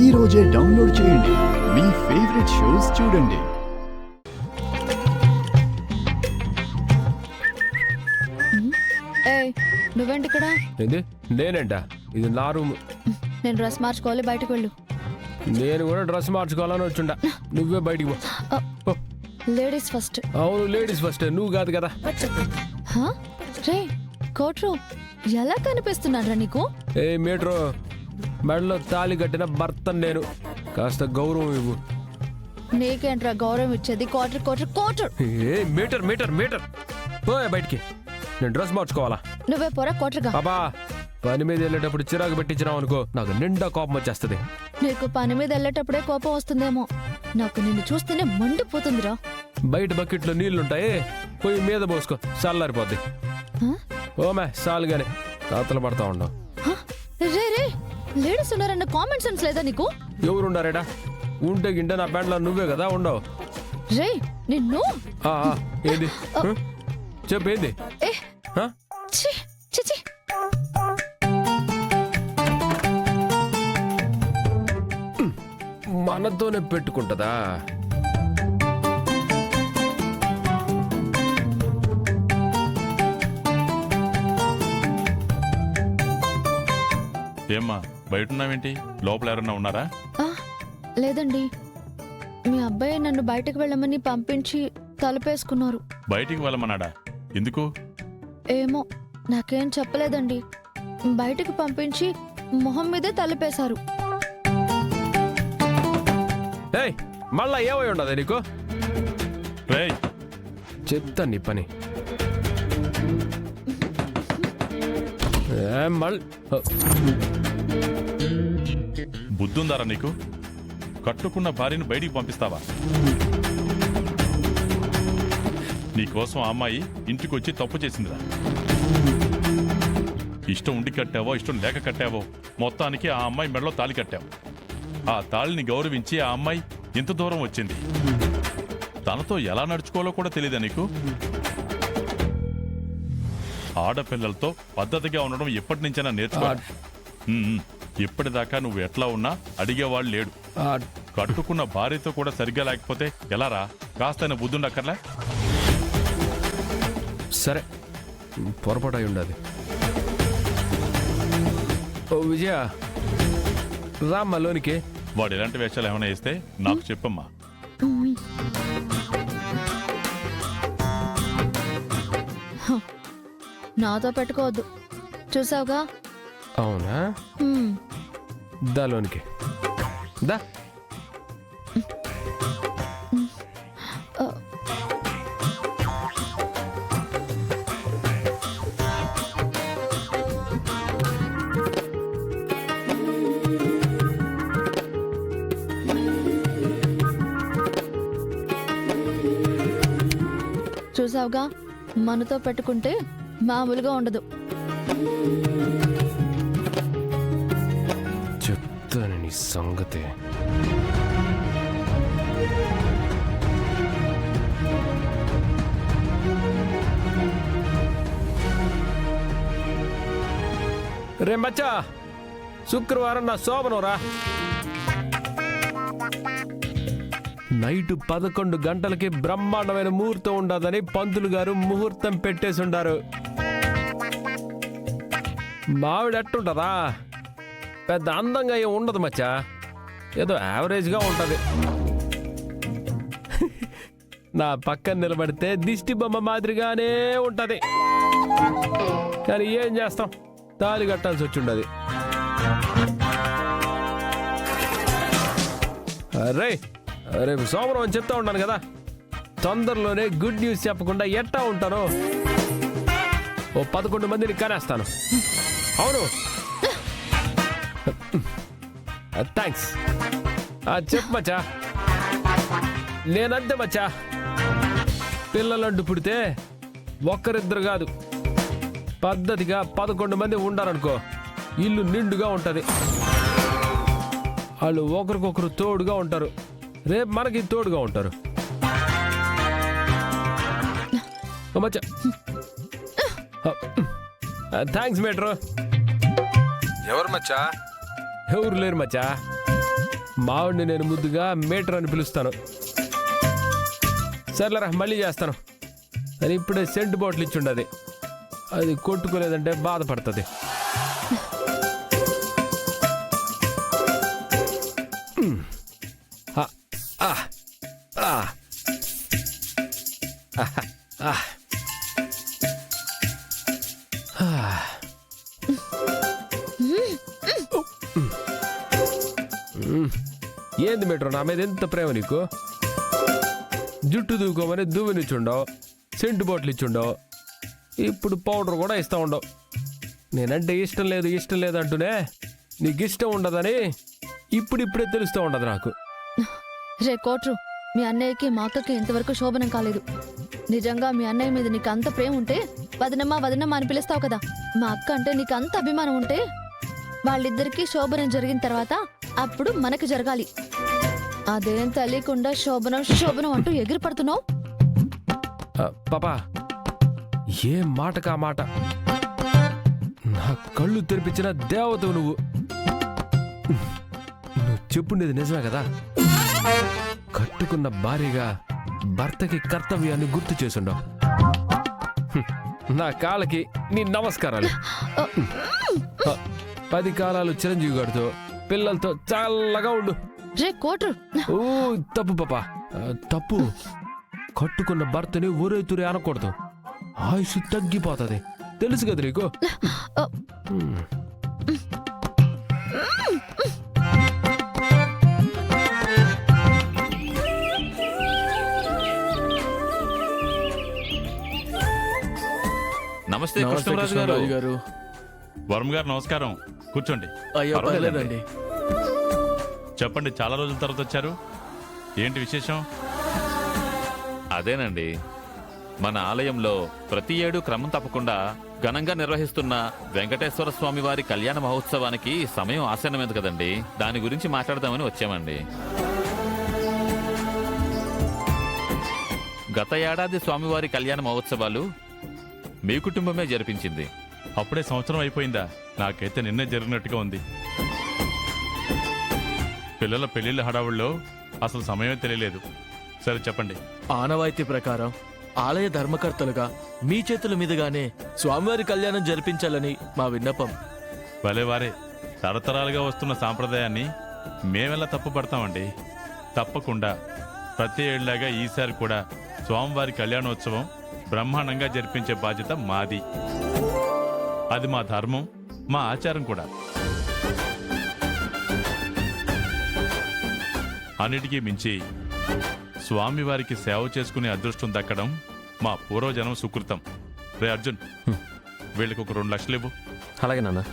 ఈ రోజే డౌన్లోడ్ చేయండి. మీ ఫేవరెట్ షోస్ చూడండి. నువ్వేంటి ఇక్కడ? నేనేంటా? ఇది నా రూమ్. నేను డ్రెస్ మార్చుకోవాలి, బయటకు వెళ్ళు. నేను కూడా డ్రెస్ మార్చుకోవాలని వచ్చిండా. నువ్వే బయటికి పో. Ladies first. అవును, లేడీస్ ఫస్ట్. నువ్వు కాదు కదా. రే కోట్రు, ఎలా కనిపిస్తున్నాడ్రా నీకు? ఏ మీటరు, మెడలో తాళి కట్టిన భర్త నేను. కాస్త గౌరవం ఇవ్వు. నీకేంట్రా గౌరవం ఇచ్చేది? కోట్రు కోట్రు కోట్రు. ఏ మీటర్ మీటర్ మీటర్, పోయా బయటికి. నేను డ్రెస్ మార్చుకోవాలా? నువ్వే పోరా కోట్రుగా. బాబా, పని మీద వెళ్ళేటప్పుడు చిరాకు పెట్టించినావు అనుకో, నాకు నిండా కోపం వచ్చేస్తుంది. నీకు పని మీద వెళ్ళేటప్పుడే కోపం వస్తుందేమో, నాకు నిన్ను చూస్తేనే మండిపోతుందిరా. బయట బకెట్లో నీళ్లుంటాయి, పోయి మీద పోసుకో, చల్లారిపోద్ది. ఓమే సాలుగానే కాతలు పడతా ఉండవు. రే రే, లేడీస్ ఉన్నారన్న కామన్ సెన్స్ లేదా నీకు? ఎవరుండారేడా? ఉంటే గింటే నా బ్యాండ్లో నువ్వే కదా ఉండవు. రే నిన్ను. ఏంది చెప్పేంది? మనతోనే పెట్టుకుంటదా? ఏమ్మా బయటున్నావేంటి? లోపల ఎవరన్నా ఉన్నారా? లేదండి, మీ అబ్బాయి నన్ను బయటకు వెళ్ళమని పంపించి తలుపేసుకున్నారు. బయటికి వెళ్ళమన్నాడా? ఎందుకు? ఏమో నాకేం చెప్పలేదండి. బయటకు పంపించి మొహం మీదే తలుపేశారు. మళ్ళా ఏమై ఉండదు నీకు? రేయ్ చెప్తా నీ పని. బుద్ధుందారా నీకు? కట్టుకున్న భార్యను బయటికి పంపిస్తావా? నీకోసం ఆ అమ్మాయి ఇంటికి వచ్చి తప్పు చేసిందిరా. ఇష్టం ఉండి కట్టావో ఇష్టం లేక కట్టావో, మొత్తానికి ఆ అమ్మాయి మెడలో తాళి కట్టావు. ఆ తాళిని గౌరవించి ఆ అమ్మాయి ఇంత దూరం వచ్చింది. తనతో ఎలా నడుచుకోవాలో కూడా తెలీదా నీకు? ఆడపిల్లలతో పద్ధతిగా ఉండడం ఎప్పటి నుంచైనా నేర్చుకో. ఇప్పటిదాకా నువ్వు ఎట్లా ఉన్నా అడిగేవాళ్ళు లేడు. కట్టుకున్న భార్యతో కూడా సరిగ్గా లేకపోతే ఎలారా? కాస్తైనా బుద్ధుండక్కర్లే? సరే, పొరపాటు అయి ఉండదు. ఓ విజయ, రామ్మా లోనికి. వాడు ఎలాంటి వేషాలు ఏమైనా వేస్తే నాకు చెప్పమ్మా. నాతో పెట్టుకోవద్దు, చూసావుగా. అవునా? దా లోనికి దా. చూసావుగా, మనతో పెట్టుకుంటే మామూలుగా ఉండదు. చెప్తాను నీ సంగతి. రే మచ్చా, శుక్రవారం నా శోభనరా. నైట్ 11 గంటలకి బ్రహ్మాండమైన ముహూర్తం ఉండదని పంతులు గారు ముహూర్తం పెట్టేసి ఉండారు. మావిడ ఎట్టుంటదా? పెద్ద అందంగా ఏం ఉండదు మచ్చా, ఏదో యావరేజ్గా ఉంటది. నా పక్కన నిలబడితే దిష్టి బొమ్మ మాదిరిగానే ఉంటది. కానీ ఏం చేస్తాం, తాళి కట్టాల్సి వచ్చి ఉండదు. అరే రేపు సోమవారం అని చెప్తా ఉన్నాను కదా, తొందరలోనే గుడ్ న్యూస్ చెప్పకుండా ఎట్టా ఉంటాను. ఓ 11 మందిని కనేస్తాను. అవును, థ్యాంక్స్. చెప్పు మచ్చా. నేనంతే మచ్చా, పిల్లలంటూ పుడితే ఒక్కరిద్దరు కాదు, పద్ధతిగా 11 మంది ఉండాలనుకో, ఇల్లు నిండుగా ఉంటది. వాళ్ళు ఒకరికొకరు తోడుగా ఉంటారు, రేపు మనకి తోడుగా ఉంటారు. మచ్చా థ్యాంక్స్ మేట్రో. ఎవరు మచ్చా? ఎవరు లేరు మచ్చా, మావిడిని నేను ముద్దుగా మీటర్ అని పిలుస్తాను. సర్లేరా, మళ్ళీ చేస్తాను. అని ఇప్పుడే సెంటు బాటిల్ ఇచ్చుండది, అది కొట్టుకోలేదంటే బాధపడుతుంది. ఆ, ఆ, ఆ. ఆహా, ఆ. ఏంది మీటర్ నా మీద ఎంత ప్రేమ నీకు? జుట్టు దూకోమని దువ్వనిచ్చుండవు, సెంటు బాటిల్ ఇచ్చుండవు, ఇప్పుడు పౌడర్ కూడా ఇస్తా ఉండవు. నేనంటే ఇష్టం లేదు అంటూనే నీకు ఇష్టం ఉండదని ఇప్పుడిప్పుడే తెలుస్తూ ఉండదు నాకు. రే కోట్రు, మీ అన్నయ్యకి మా అక్కకి ఇంతవరకు శోభనం కాలేదు. నిజంగా మీ అన్నయ్య మీద నీకు అంత ప్రేమ ఉంటే వదనమ్మా అని పిలుస్తావు కదా. మా అక్క అంటే నీకు అంత అభిమానం ఉంటే వాళ్ళిద్దరికీ శోభనం జరిగిన తర్వాత అప్పుడు మనకి జరగాలి. అదేం తెలియకుండా శోభనం అంటూ ఎగిరి పడుతున్నావు. పాపా, ఏ మాటకా మాట. నా కళ్ళు తెరిపించిన దేవతవు నువ్వు. నువ్వు చెప్పుండేది నిజమే కదా. కట్టుకున్న భార్యగా భర్తకి కర్తవ్యాన్ని గుర్తు చేసుండవు. నా కాళ్ళకి నీ నమస్కారాలు. 10 కాలాలు చిరంజీవి గారితో పిల్లలతో చల్లగా ఉండు. రే కోట్రు, ఓ తప్పు పాపా, తప్పు. కట్టుకున్న భర్తని ఊరేతురే అనకూడదు, ఆయుష్ తగ్గిపోతుంది. తెలుసు కదా నీకు. నమస్తే కృష్ణరాజు గారు. వరం గారు నమస్కారం, కూర్చోండి. అయ్యో పర్లేదండి. చెప్పండి, చాలా రోజుల తర్వాత వచ్చారు, ఏంటి విశేషం? అదేనండి, మన ఆలయంలో ప్రతి ఏడు క్రమం తప్పకుండా ఘనంగా నిర్వహిస్తున్న వెంకటేశ్వర స్వామి వారి కళ్యాణ మహోత్సవానికి సమయం ఆసన్నమైంది కదండి. దాని గురించి మాట్లాడదామని వచ్చామండి. గత ఏడాది స్వామివారి కళ్యాణ మహోత్సవాలు మీ కుటుంబమే జరిపించింది. అప్పుడే సంవత్సరం అయిపోయిందా? నాకైతే నిన్నే జరిగినట్టుగా ఉంది. పిల్లల పెళ్లిళ్ళ హడావుల్లో అసలు సమయమే తెలియలేదు. సరే చెప్పండి. ఆనవాయితీ ప్రకారం ఆలయ ధర్మకర్తలుగా మీ చేతుల మీదుగానే స్వామివారి కళ్యాణం జరిపించాలని మా విన్నపం. భలేవారే, తరతరాలుగా వస్తున్న సాంప్రదాయాన్ని మేమెలా తప్పుపడతామండి? తప్పకుండా ప్రతి ఏళ్ళలాగా ఈసారి కూడా స్వామివారి కళ్యాణోత్సవం బ్రహ్మాండంగా జరిపించే బాధ్యత మాది. అది మా ధర్మం, మా ఆచారం కూడా. అన్నిటికీ మించి స్వామివారికి సేవ చేసుకునే అదృష్టం దక్కడం మా పూర్వజనం సుకృతం. రే అర్జున్, వీళ్ళకి ఒక 2 లక్షలు ఇవ్వు. అలాగే నాన్న.